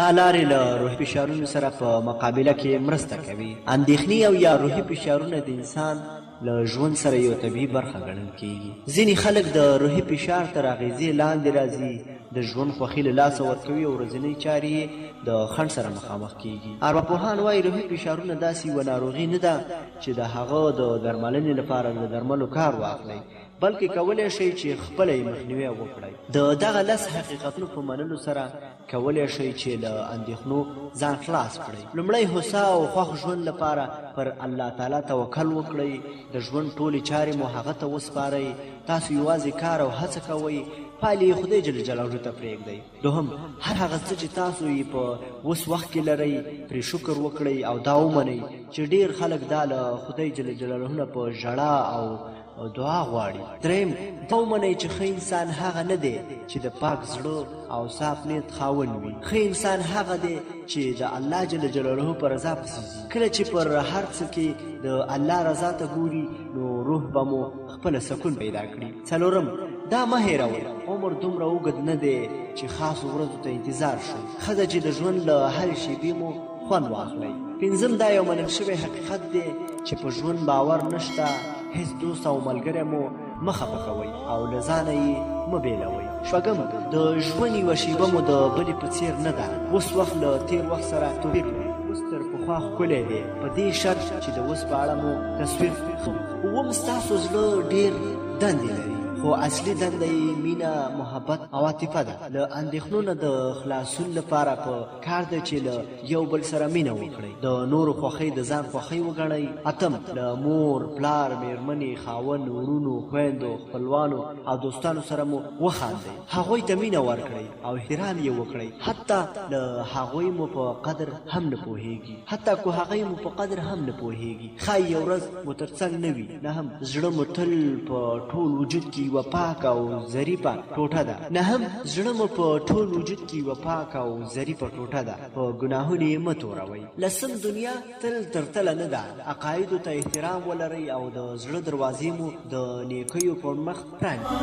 دا لارې له روحي فشارونو سره په مقابله کې مرسته کوي. اندېښنې او یا روحي فشارونه د انسان له ژوند سره یو طبیعي برخه ګڼل کېږي. ځینې خلک د روحي فشار تر اغېزې لاندې راځي، د ژوند خوښي له لاسه ورکوي او ورځنۍ چارې یې د خنډ سره مخامخ کېږي. ارواپوهان وایي روحي فشارونه داسې یوه ناروغي نه ده چې د هغه د درملنې لپاره له درملو کار واخلئ، بلکې کولی شئ چې خپله یې مخنیوی وکړئ. د دغه 10 حقیقتونو په منلو سره کولی شئ چې له اندېښنو ځان خلاص کړئ. لومړی، هوسا او خوښ ژوند لپاره پر الله تعالی توکل وکړئ. د ژوند ټولې چارې مو هغه ته وسپارئ. تاسو یوازې کار او هڅه کوئ، پایلې یې خدای جل جلاله ته پرېږدئ. دوهم، هر هغه څه چې تاسو یې په اوس وخت کې لرئ پرې شکر وکړئ او دا ومنئ چې ډېر خلک دا له خدای جل جلاله نه په ژړا او دعا غواړي. دریم، دا ومنئ چې ښه انسان هغه نه دی چې د پاک زړه او صاف نیت خاوند وي. ښه انسان هغه دی چې د الله جل جلاله په رضا پسې ځي. کله چې پر هر څه کې د الله رضا ته ګوري نو روح به مو خپله سکون پیدا کړي. څلورم، دا مه هېروئ عمر دومره اوږد نه دی چې خاصو ورځو ته انتظار شئ. ښه ده چې د ژوند له هرې شېبې مو خوند واخلئ. پنځم، دا یو منل شوی حقیقت دی چې په ژوند باور نشته. هیڅ دوست او ملګری مو مه خفه کوئ او له ځانه یې مه بېلوئ. شپږم، د ژوند یوه شېبه مو د بلې په څېر نه ده. اوس وخت له تېر وخت سره توپیر لري. اوس تر پخوا ښکلی دی، په دې شرط چې د اوس په اړه مو تصویر ښه. اووم، ستاسو زړه ډېر دندې لري، خو اصلي دنده یې مینه، محبت او عاطفه ده. له اندېښنو نه د خلاصون لپاره په کار ده چې له یو بل سره مینه وکړئ. د نورو خوښۍ د ځان خوښۍ وګڼئ. اتم، له مور، پلار، مېرمنې، خاوند، وروڼو، خویندو، خپلوانو او دوستانو سره مو وخاندئ. هغوی ته مینه ورکړئ او احترام یې وکړئ. حتی له هغوی مو په قدر هم نه پوهېږي. حتی که هغوی مو په قدر هم نه پوهېږي. ښایي یو ورځ مو تر څنګ نه وي. نهم، زړه مو تل په ټول وجود کې یوه پاکه او ظریفه ټوټه ده. نهم، زړه مو په ټول وجود کې یوه پاکه او ظریفه ټوټه ده. په ګناهونو یې مه توروئ. لسم، دنیا تل تر تله نه ده. عقایدو ته احترام ولرئ او د زړه دروازې مو د نیکیو پر مخ پرانیزئ.